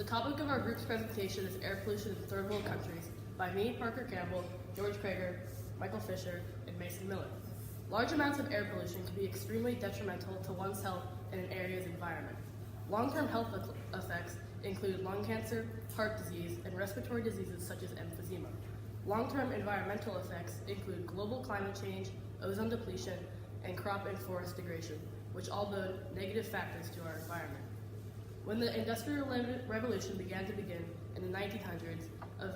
The topic of our group's presentation is air pollution in third world countries by me, Parker Campbell, George Krager, Michael Fisher, and Mason Miller. Large amounts of air pollution can be extremely detrimental to one's health and an area's environment. Long-term health effects include lung cancer, heart disease, and respiratory diseases such as emphysema. Long-term environmental effects include global climate change, ozone depletion, and crop and forest degradation, which all bode negative factors to our environment. When the Industrial Revolution began in the 1900s,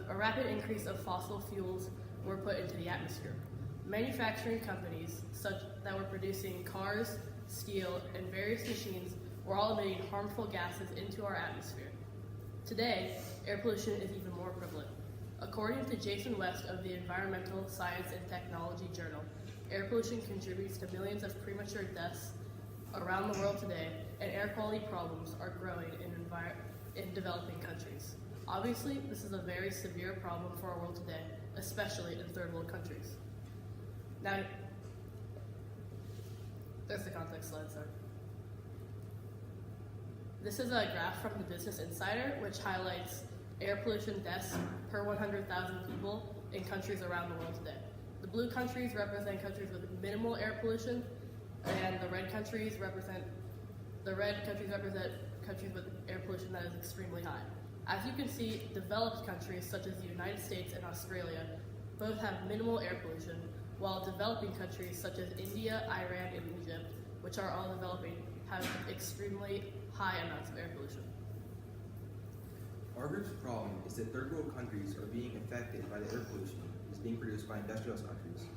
a rapid increase of fossil fuels were put into the atmosphere. Manufacturing companies that were producing cars, steel, and various machines were all emitting harmful gases into our atmosphere. Today, air pollution is even more prevalent. According to Jason West of the Environmental Science and Technology Journal, air pollution contributes to millions of premature deaths around the world today, and air quality problems are growing in developing countries. Obviously, this is a very severe problem for our world today, especially in third world countries. Now, there's the context slide, sorry. This is a graph from the Business Insider, which highlights air pollution deaths per 100,000 people in countries around the world today. The blue countries represent countries with minimal air pollution, and the red countries represent countries with air pollution that is extremely high. As you can see, developed countries such as the United States and Australia both have minimal air pollution, while developing countries such as India, Iran, and Egypt, which are all developing, have extremely high amounts of air pollution. Our group's problem is that third world countries are being affected by the air pollution that is being produced by industrialized countries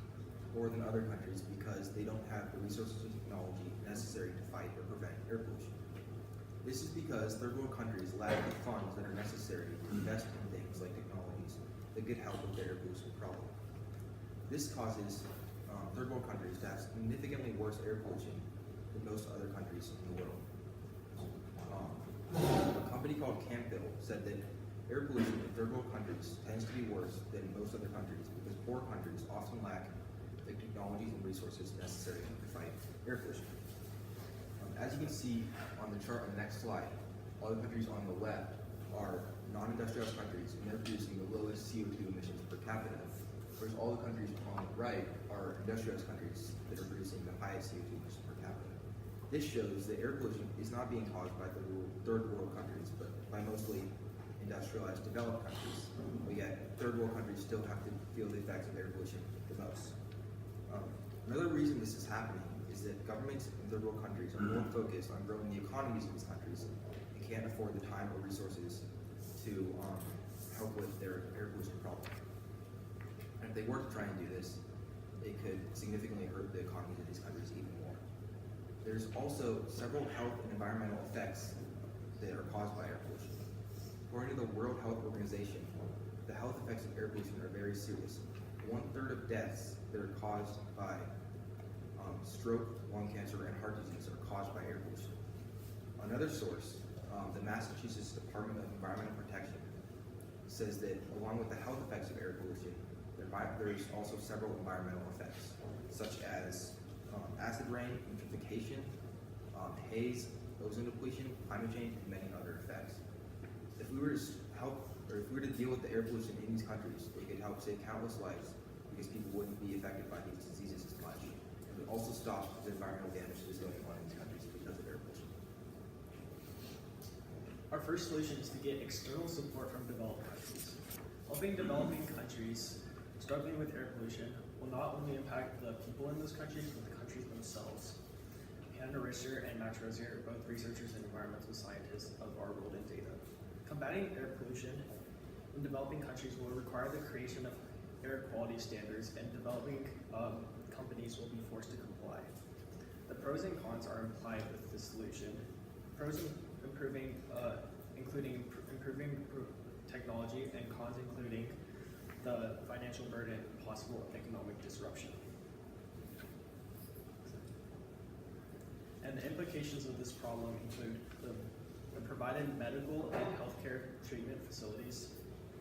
more than other countries because they don't have the resources and technology necessary to fight or prevent air pollution. This is because third world countries lack the funds that are necessary to invest in things like technologies that could help with their air pollution problem. This causes third world countries to have significantly worse air pollution than most other countries in the world. A company called Campbell said that air pollution in third world countries tends to be worse than most other countries because poor countries often lack the technologies and resources necessary to fight air pollution. As you can see on the chart on the next slide, all the countries on the left are non-industrialized countries and they're producing the lowest CO2 emissions per capita, whereas all the countries on the right are industrialized countries that are producing the highest CO2 emissions per capita. This shows that air pollution is not being caused by the third world countries, but by mostly industrialized developed countries. But yet, third world countries still have to feel the effects of air pollution the most. Another reason this is happening is that governments in third world countries are more focused on growing the economies of these countries and can't afford the time or resources to help with their air pollution problem. And if they were to try and do this, it could significantly hurt the economies of these countries even more. There's also several health and environmental effects that are caused by air pollution. According to the World Health Organization, the health effects of air pollution are very serious. 1/3 of deaths that are caused by stroke, lung cancer, and heart disease are caused by air pollution. Another source, the Massachusetts Department of Environmental Protection, says that along with the health effects of air pollution, there's also several environmental effects, such as acid rain, eutrophication, haze, ozone depletion, climate change, and many other effects. If we were to deal with the air pollution in these countries, it could help save countless lives because people wouldn't be affected by these diseases as much. It would also stop the environmental damage that is going on in these countries because of air pollution. Our first solution is to get external support from developed countries. Helping developing countries struggling with air pollution will not only impact the people in those countries, but the countries themselves. Hannah Risher and Max Rosier are both researchers and environmental scientists of our world in data. Combating air pollution in developing countries will require the creation of air quality standards, and developing companies will be forced to comply. The pros and cons are implied with this solution. Pros including improving technology, and cons including the financial burden and possible economic disruption. And the implications of this problem include the provided medical and healthcare treatment facilities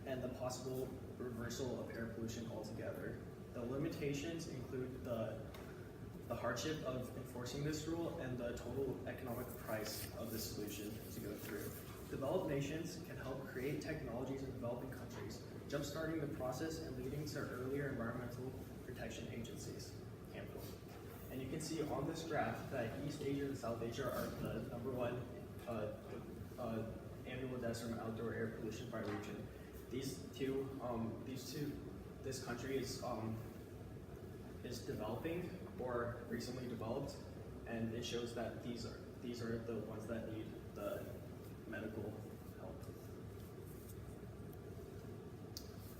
and the possible reversal of air pollution altogether. The limitations include the hardship of enforcing this rule and the total economic price of this solution to go through. Developed nations can help create technologies in developing countries, jumpstarting the process and leading to earlier environmental protection agencies. Campbell. And you can see on this graph that East Asia and South Asia are the #1 annual deaths from outdoor air pollution by region. This country is developing or recently developed, and it shows that these are the ones that need the medical help.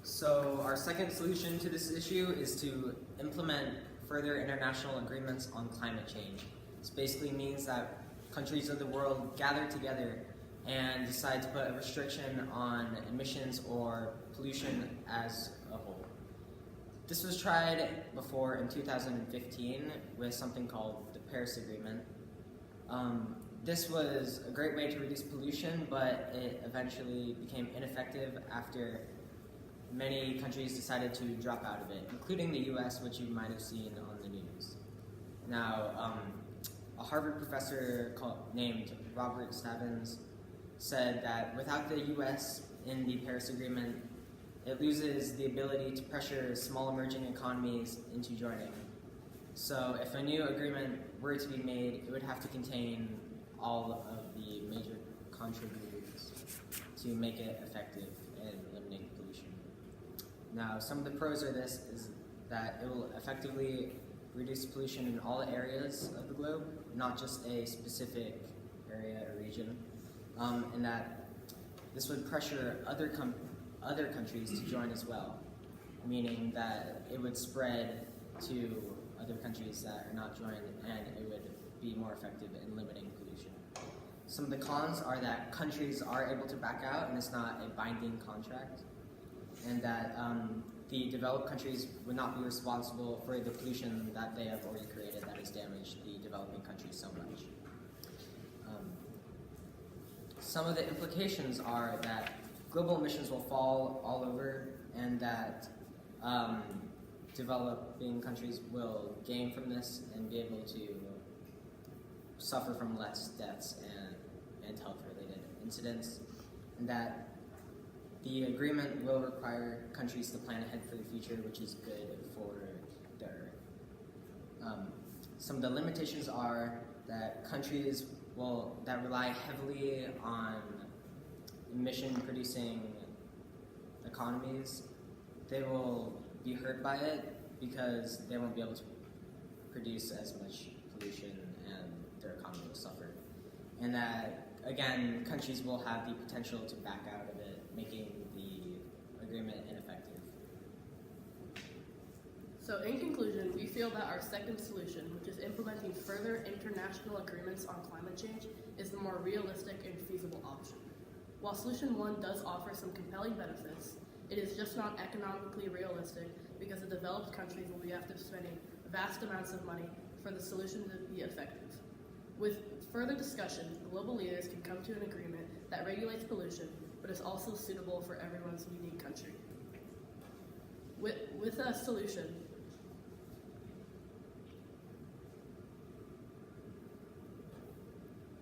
So our second solution to this issue is to implement further international agreements on climate change. This basically means that countries of the world gather together and decide to put a restriction on emissions or pollution as a whole. This was tried before in 2015 with something called the Paris Agreement. This was a great way to reduce pollution, but it eventually became ineffective after many countries decided to drop out of it, including the US, which you might have seen on the news. Now, a Harvard professor named Robert Stavins said that without the US in the Paris Agreement, it loses the ability to pressure small emerging economies into joining. So if a new agreement were to be made, it would have to contain all of the major contributors to make it effective in eliminating pollution. Now, some of the pros of this is that it will effectively reduce pollution in all areas of the globe, not just a specific area or region, and that this would pressure other countries to join as well, meaning that it would spread to other countries that are not joined, and it would be more effective in limiting pollution. Some of the cons are that countries are able to back out, and it's not a binding contract, and that the developed countries would not be responsible for the pollution that they have already created that has damaged the developing countries so much. Some of the implications are that global emissions will fall all over, and that developing countries will gain from this and be able to suffer from less deaths and health-related incidents, and that the agreement will require countries to plan ahead for the future, which is good for the Earth. Some of the limitations are that countries that rely heavily on emission-producing economies, they will be hurt by it because they won't be able to produce as much pollution, and their economy will suffer. And that, again, countries will have the potential to back out of it, making the agreement ineffective. So in conclusion, we feel that our second solution, which is implementing further international agreements on climate change, is the more realistic and feasible option. While solution 1 does offer some compelling benefits, it is just not economically realistic because the developed countries will be after spending vast amounts of money for the solution to be effective. With further discussion, global leaders can come to an agreement that regulates pollution, but is also suitable for everyone's unique country. With a solution,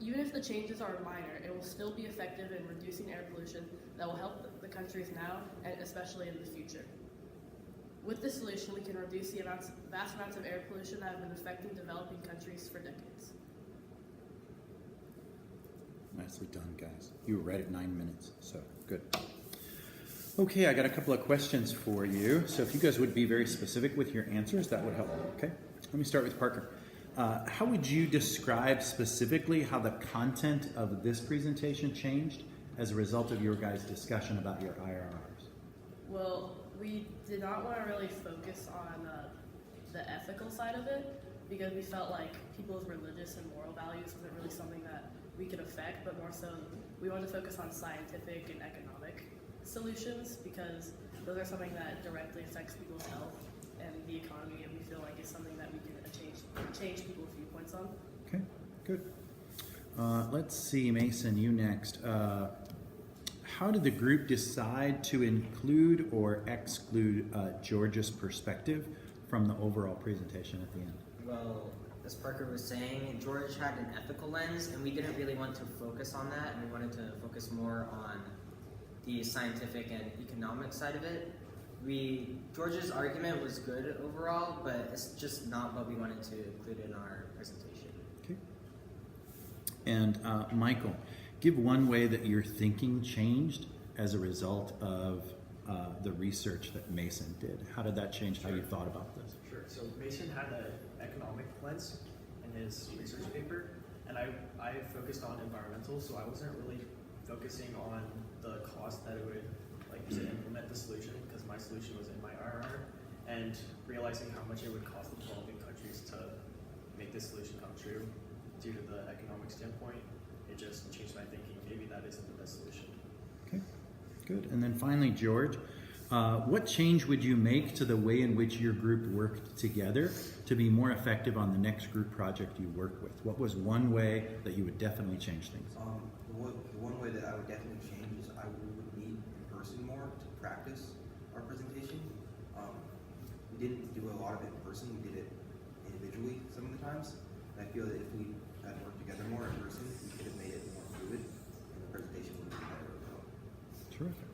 even if the changes are minor, it will still be effective in reducing air pollution that will help the countries now and especially in the future. With this solution, we can reduce the vast amounts of air pollution that have been affecting developing countries for decades. Nicely done, guys. You were right at 9 minutes, so good. Okay, I got a couple of questions for you. So if you guys would be very specific with your answers, that would help. Okay, let me start with Parker. How would you describe specifically how the content of this presentation changed as a result of your guys' discussion about your IRRs? Well, we did not want to really focus on the ethical side of it because we felt like people's religious and moral values wasn't really something that we could affect, but more so we wanted to focus on scientific and economic solutions because those are something that directly affects people's health and the economy, and we feel like it's something that we can change people's viewpoints on. Okay, good. Let's see, Mason, you next. How did the group decide to include or exclude George's perspective from the overall presentation at the end? Well, as Parker was saying, George had an ethical lens, and we didn't really want to focus on that, and we wanted to focus more on the scientific and economic side of it. George's argument was good overall, but it's just not what we wanted to include in our presentation. Okay. And Michael, give one way that your thinking changed as a result of the research that Mason did. How did that change how you thought about this? Sure. So Mason had an economic lens in his research paper, and I focused on environmental, so I wasn't really focusing on the cost that it would like to implement the solution, because my solution was in my IRR, and realizing how much it would cost the developing countries to make this solution come true due to the economic standpoint, it just changed my thinking. Maybe that isn't the best solution. Okay, good. And then finally, George, what change would you make to the way in which your group worked together to be more effective on the next group project you work with? What was one way that you would definitely change things? The one way that I would definitely change is we would meet in person more to practice our presentation. We didn't do a lot of it in person, we did it individually some of the times. And I feel that if we had worked together more in person, we could have made it more fluid and the presentation would have been better overall. Terrific.